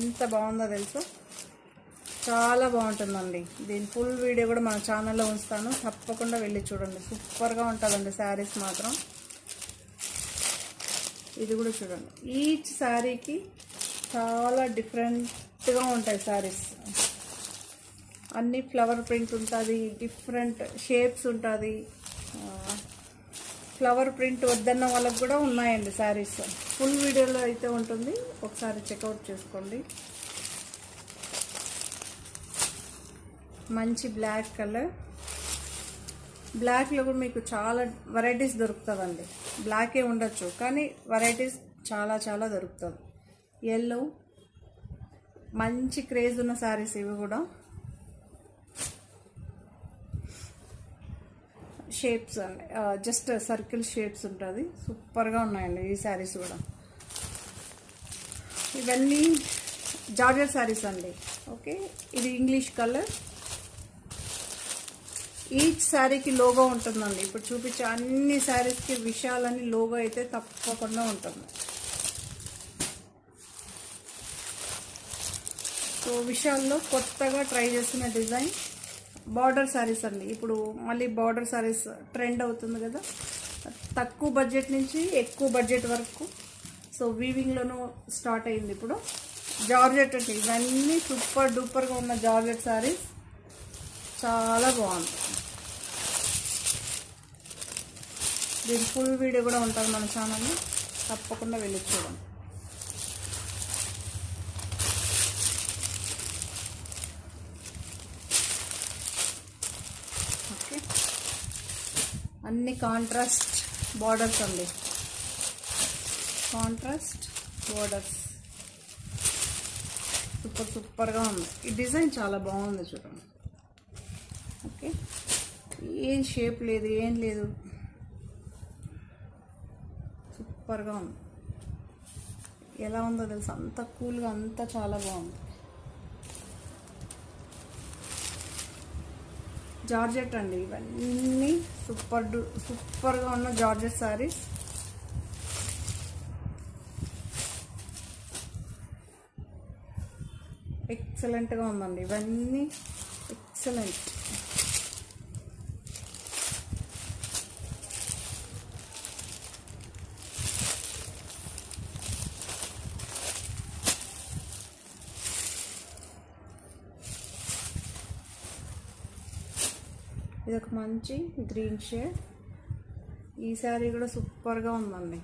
ఎంత బాగుందో తెలుసు, చాలా బాగుంటుందండి. దీని ఫుల్ వీడియో కూడా మన ఛానల్లో ఉంచుతాను, తప్పకుండా వెళ్ళి చూడండి. సూపర్గా ఉంటుందండి శారీస్ మాత్రం. ఇది కూడా చూడండి, ఈచ్ శారీకి చాలా డిఫరెంట్గా ఉంటాయి శారీస్. అన్ని ఫ్లవర్ ప్రింట్ ఉంటుంది, డిఫరెంట్ షేప్స్ ఉంటుంది. ఫ్లవర్ ప్రింట్ వద్దన్న వాళ్ళకి కూడా ఉన్నాయండి శారీస్. ఫుల్ వీడియోలో అయితే ఉంటుంది, ఒకసారి చెక్అవుట్ చేసుకోండి. మంచి బ్లాక్ కలర్, బ్లాక్లో కూడా మీకు చాలా వెరైటీస్ దొరుకుతుందండి. బ్లాకే ఉండొచ్చు కానీ వెరైటీస్ చాలా చాలా దొరుకుతుంది. ఎల్లో, మంచి క్రేజ్ ఉన్న శారీస్ ఇవి కూడా. షేప్స్ అండి, జస్ట్ సర్కిల్ షేప్స్ ఉంటుంది. సూపర్గా ఉన్నాయండి ఈ శారీస్ కూడా. ఇవన్నీ జార్జెట్ శారీస్ అండి. ఓకే, ఇది ఇంగ్లీష్ కలర్. ఈచ్ శారీకి లోగో ఉంటుందండి. ఇప్పుడు చూపించే అన్ని శారీస్కి విషయాలని లోగో అయితే తప్పకుండా ఉంటుంది. సో విషయాల్లో కొత్తగా ట్రై చేసిన డిజైన్ బార్డర్ శారీస్ అండి. ఇప్పుడు మళ్ళీ బార్డర్ శారీస్ ట్రెండ్ అవుతుంది కదా, తక్కువ బడ్జెట్ నుంచి ఎక్కువ బడ్జెట్ వరకు. సో వీవింగ్లోనూ స్టార్ట్ అయింది ఇప్పుడు. జార్జెట్ అండి, ఇవన్నీ సూపర్ డూపర్గా ఉన్న జార్జెట్ శారీస్, చాలా బాగుంది. దీని ఫుల్ వీడియో కూడా ఉంటుంది మన ఛానల్లో, తప్పకుండా వెళ్ళి చూడండి. ఓకే, అన్ని కాంట్రాస్ట్ బార్డర్స్ అండి, కాంట్రాస్ట్ బార్డర్స్. సూపర్గా ఉంది. ఈ డిజైన్ చాలా బాగుంది చూడండి. ఓకే, ఏం షేప్ లేదు, ఏం లేదు, సూపర్గా ఉంది. ఎలా ఉందో తెలుసు, అంత కూల్గా, అంతా చాలా బాగుంది. జార్జెట్ అండి, ఇవన్నీ సూపర్గా ఉన్న జార్జెట్ శారీస్. ఎక్సలెంట్గా ఉందండి, ఇవన్నీ ఎక్సలెంట్. ఇది ఒక మంచి గ్రీన్ షేడ్. ఈ శారీ కూడా సూపర్గా ఉందండి.